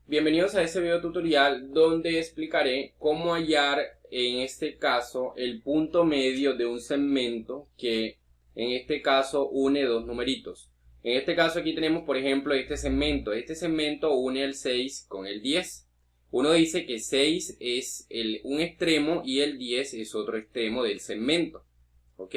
Bienvenidos a este video tutorial donde explicaré cómo hallar en este caso el punto medio de un segmento que en este caso une dos numeritos. En este caso aquí tenemos por ejemplo este segmento une el 6 con el 10. Uno dice que 6 es un extremo y el 10 es otro extremo del segmento. ¿Ok?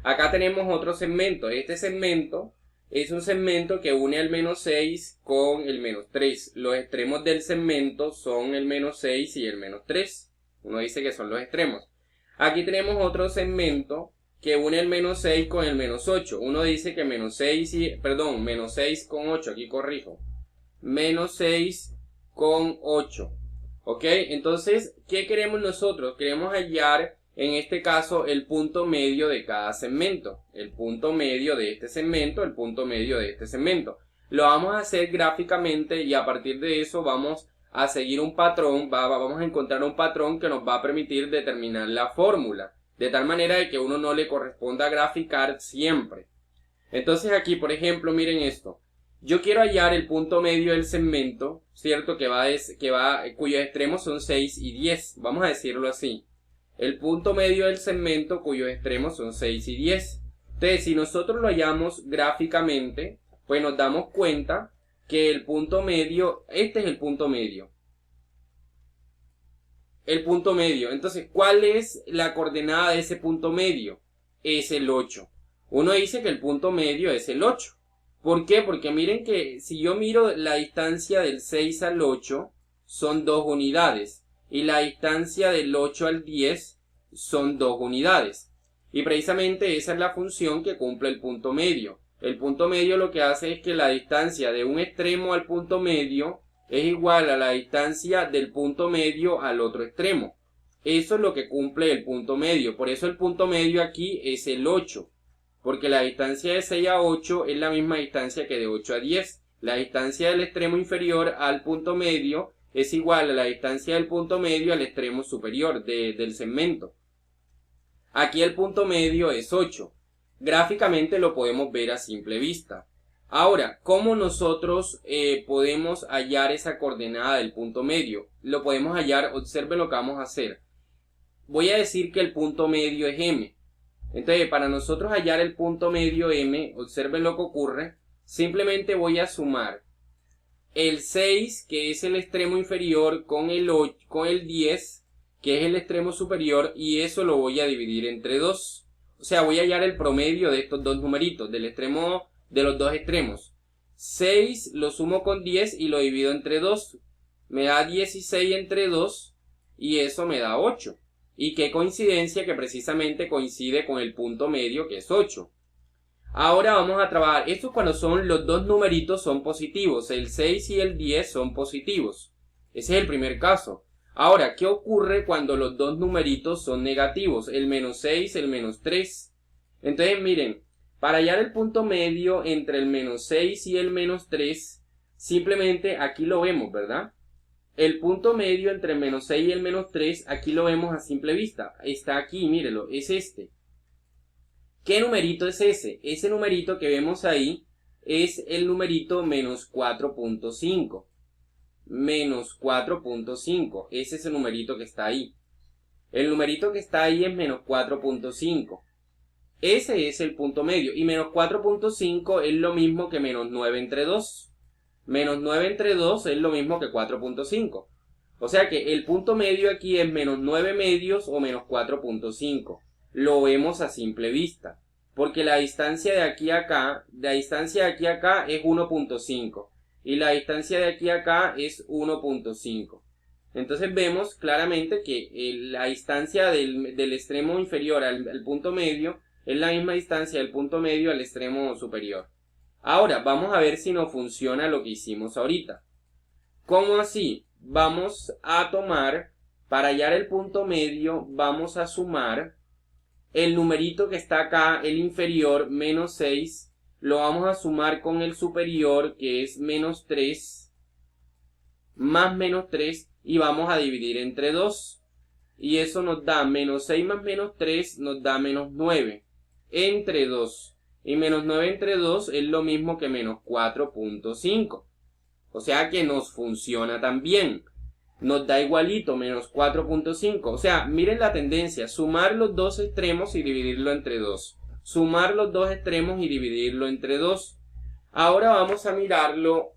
Acá tenemos otro segmento. Este segmento es un segmento que une el menos 6 con el menos 3. Los extremos del segmento son el menos 6 y el menos 3. Uno dice que son los extremos. Aquí tenemos otro segmento que une el menos 6 con el menos 8. Uno dice que menos 6 con 8. Aquí corrijo. Menos 6 con 8. ¿Ok? Entonces, ¿qué queremos nosotros? Queremos hallar en este caso el punto medio de cada segmento. El punto medio de este segmento, el punto medio de este segmento. Lo vamos a hacer gráficamente y a partir de eso vamos a seguir un patrón, vamos a encontrar un patrón que nos va a permitir determinar la fórmula. De tal manera de que uno no le corresponda graficar siempre. Entonces aquí, por ejemplo, miren esto. Yo quiero hallar el punto medio del segmento, ¿cierto? Cuyos extremos son 6 y 10. Vamos a decirlo así. El punto medio del segmento cuyos extremos son 6 y 10. Entonces, si nosotros lo hallamos gráficamente, pues nos damos cuenta que el punto medio, este es el punto medio. El punto medio. Entonces, ¿cuál es la coordenada de ese punto medio? Es el 8. Uno dice que el punto medio es el 8. ¿Por qué? Porque miren que si yo miro la distancia del 6 al 8 son 2 unidades. Y la distancia del 8 al 10 son 2 unidades. Y precisamente esa es la función que cumple el punto medio. El punto medio lo que hace es que la distancia de un extremo al punto medio es igual a la distancia del punto medio al otro extremo. Eso es lo que cumple el punto medio. Por eso el punto medio aquí es el 8. Porque la distancia de 6 a 8 es la misma distancia que de 8 a 10. La distancia del extremo inferior al punto medio es igual a la distancia del punto medio al extremo superior del segmento. Aquí el punto medio es 8. Gráficamente lo podemos ver a simple vista. Ahora, ¿cómo nosotros podemos hallar esa coordenada del punto medio? Lo podemos hallar, observen lo que vamos a hacer. Voy a decir que el punto medio es M. Entonces, para nosotros hallar el punto medio M, observen lo que ocurre. Simplemente voy a sumar el 6, que es el extremo inferior, con el 10, que es el extremo superior, y eso lo voy a dividir entre 2. O sea, voy a hallar el promedio de estos dos numeritos, de los dos extremos. 6 lo sumo con 10 y lo divido entre 2. Me da 16 entre 2, y eso me da 8. Y qué coincidencia que precisamente coincide con el punto medio, que es 8. Ahora vamos a trabajar, esto cuando son los dos numeritos son positivos, el 6 y el 10 son positivos. Ese es el primer caso. Ahora, ¿qué ocurre cuando los dos numeritos son negativos? El menos 6, el menos 3. Entonces miren, para hallar el punto medio entre el menos 6 y el menos 3, simplemente aquí lo vemos, ¿verdad? El punto medio entre el menos 6 y el menos 3, aquí lo vemos a simple vista. Está aquí, mírelo, es este. ¿Qué numerito es ese? Ese numerito que vemos ahí es el numerito menos 4.5. Menos 4.5. Ese es el numerito que está ahí. El numerito que está ahí es menos 4.5. Ese es el punto medio. Y menos 4.5 es lo mismo que menos 9 entre 2. Menos 9 entre 2 es lo mismo que 4.5. O sea que el punto medio aquí es menos 9 medios o menos 4.5. Lo vemos a simple vista, porque la distancia de aquí a acá, es 1.5 y la distancia de aquí a acá es 1.5. Entonces vemos claramente que la distancia del extremo inferior al punto medio es la misma distancia del punto medio al extremo superior. Ahora vamos a ver si nos funciona lo que hicimos ahorita. ¿Cómo así? Vamos a tomar, para hallar el punto medio, vamos a sumar el numerito que está acá, el inferior, menos 6, lo vamos a sumar con el superior, que es menos 3, más menos 3, y vamos a dividir entre 2. Y eso nos da menos 6 más menos 3, nos da menos 9, entre 2. Y menos 9 entre 2 es lo mismo que menos 4.5. O sea que nos funciona también. Nos da igualito, menos 4.5. O sea, miren la tendencia. Sumar los dos extremos y dividirlo entre 2. Sumar los dos extremos y dividirlo entre 2. Ahora vamos a mirarlo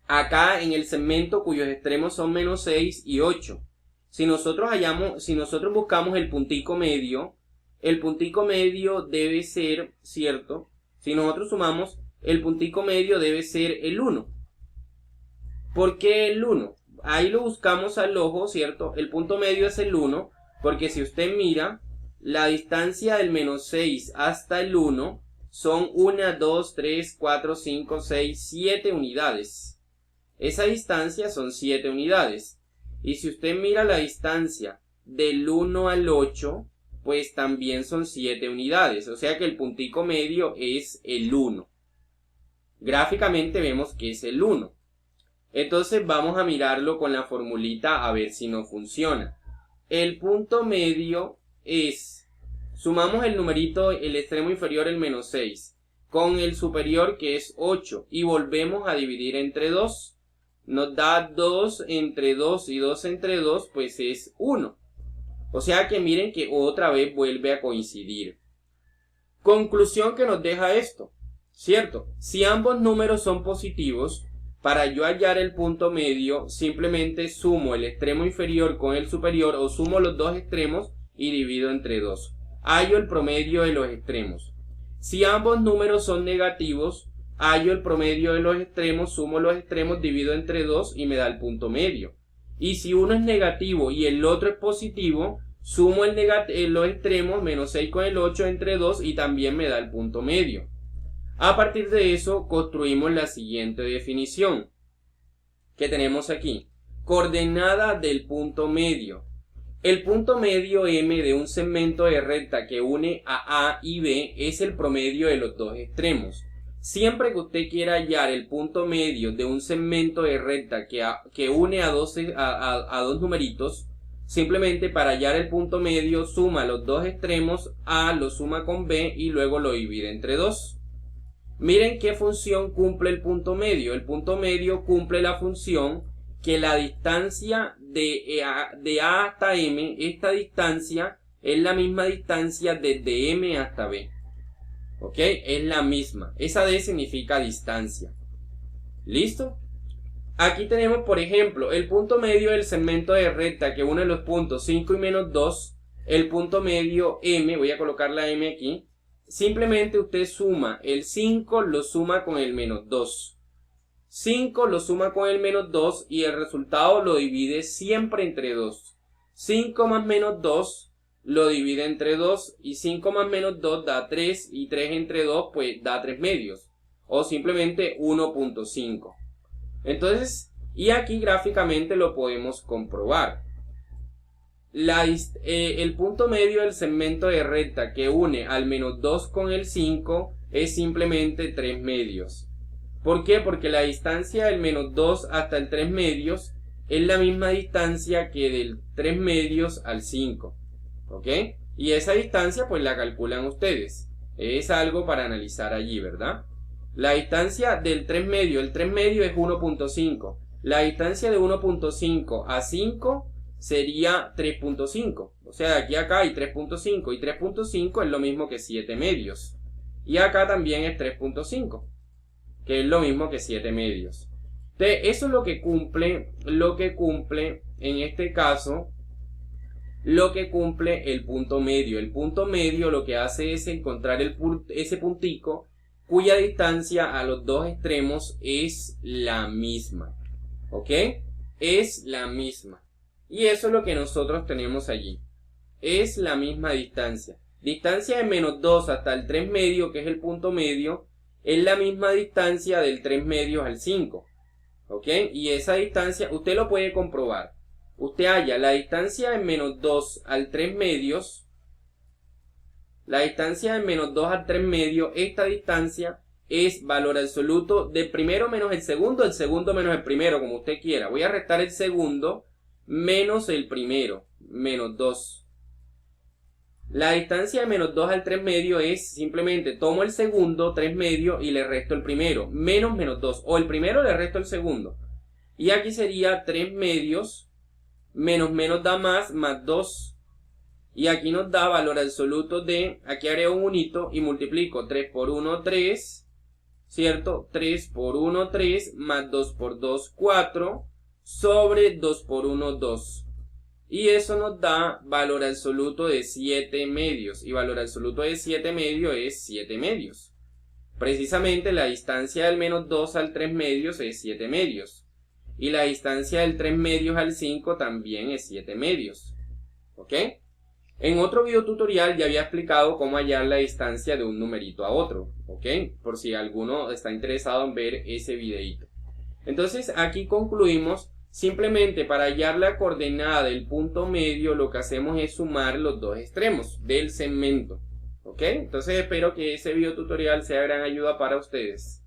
acá en el segmento cuyos extremos son menos 6 y 8. Si nosotros buscamos el puntico medio debe ser, ¿cierto? Si nosotros sumamos, el puntico medio debe ser el 1. ¿Por qué el 1? Ahí lo buscamos al ojo, ¿cierto? El punto medio es el 1, porque si usted mira, la distancia del menos 6 hasta el 1 son 1, 2, 3, 4, 5, 6, 7 unidades. Esa distancia son 7 unidades. Y si usted mira la distancia del 1 al 8, pues también son 7 unidades. O sea que el puntico medio es el 1. Gráficamente vemos que es el 1. Entonces vamos a mirarlo con la formulita a ver si no funciona. El punto medio es, sumamos el numerito, el extremo inferior, el menos 6, con el superior que es 8 y volvemos a dividir entre 2. Nos da 2 entre 2 y 2 entre 2, pues es 1. O sea que miren que otra vez vuelve a coincidir. Conclusión que nos deja esto, ¿cierto? Si ambos números son positivos, para yo hallar el punto medio, simplemente sumo el extremo inferior con el superior o sumo los dos extremos y divido entre 2. Hallo el promedio de los extremos. Si ambos números son negativos, hallo el promedio de los extremos, sumo los extremos, divido entre 2 y me da el punto medio. Y si uno es negativo y el otro es positivo, sumo los extremos, menos 6 con el 8 entre 2 y también me da el punto medio. A partir de eso construimos la siguiente definición que tenemos aquí. Coordenada del punto medio. El punto medio M de un segmento de recta que une a A y B es el promedio de los dos extremos. Siempre que usted quiera hallar el punto medio de un segmento de recta que une a dos numeritos, simplemente para hallar el punto medio suma los dos extremos, A lo suma con B y luego lo divide entre 2. Miren qué función cumple el punto medio. El punto medio cumple la función que la distancia de A hasta M, esta distancia es la misma distancia desde M hasta B. ¿Ok? Es la misma. Esa D significa distancia. ¿Listo? Aquí tenemos, por ejemplo, el punto medio del segmento de recta que une los puntos 5 y menos 2. El punto medio M, voy a colocar la M aquí. Simplemente usted suma el 5, lo suma con el menos 2. 5 lo suma con el menos 2 y el resultado lo divide siempre entre 2. 5 más menos 2 lo divide entre 2 y 5 más menos 2 da 3 y 3 entre 2 pues da 3 medios o simplemente 1.5. Entonces, y aquí gráficamente lo podemos comprobar. El punto medio del segmento de recta que une al menos 2 con el 5 es simplemente 3 medios. ¿Por qué? Porque la distancia del menos 2 hasta el 3 medios es la misma distancia que del 3 medios al 5. ¿Ok? Y esa distancia pues la calculan ustedes. Es algo para analizar allí, ¿verdad? La distancia del 3 medio, el 3 medio es 1.5. La distancia de 1.5 a 5 sería 3.5. O sea, de aquí a acá hay 3.5 y 3.5 es lo mismo que 7 medios. Y acá también es 3.5, que es lo mismo que 7 medios. Entonces, eso es lo que cumple en este caso, lo que cumple el punto medio. El punto medio lo que hace es encontrar ese puntico cuya distancia a los dos extremos es la misma. ¿Ok? Es la misma. Y eso es lo que nosotros tenemos allí. Es la misma distancia. Distancia de menos 2 hasta el 3 medio, que es el punto medio, es la misma distancia del 3 medios al 5. ¿Ok? Y esa distancia, usted lo puede comprobar. Usted halla la distancia de menos 2 al 3 medios. La distancia de menos 2 al 3 medios, esta distancia es valor absoluto del primero menos el segundo menos el primero, como usted quiera. Voy a restar el segundo menos el primero, menos 2. La distancia de menos 2 al 3 medio es simplemente tomo el segundo, 3 medio, y le resto el primero, menos 2, o el primero le resto el segundo. Y aquí sería 3 medios, menos da más 2. Y aquí nos da valor absoluto de, aquí haré un unito y multiplico 3 por 1, 3, ¿cierto? 3 por 1, 3, más 2 por 2, 4, sobre 2 por 1, 2. Y eso nos da valor absoluto de 7 medios. Y valor absoluto de 7 medios es 7 medios. Precisamente la distancia del menos 2 al 3 medios es 7 medios. Y la distancia del 3 medios al 5 también es 7 medios. ¿Ok? En otro video tutorial ya había explicado cómo hallar la distancia de un numerito a otro. ¿Ok? Por si alguno está interesado en ver ese videito. Entonces aquí concluimos. Simplemente para hallar la coordenada del punto medio lo que hacemos es sumar los dos extremos del segmento. ¿Ok? Entonces espero que ese video tutorial sea de gran ayuda para ustedes.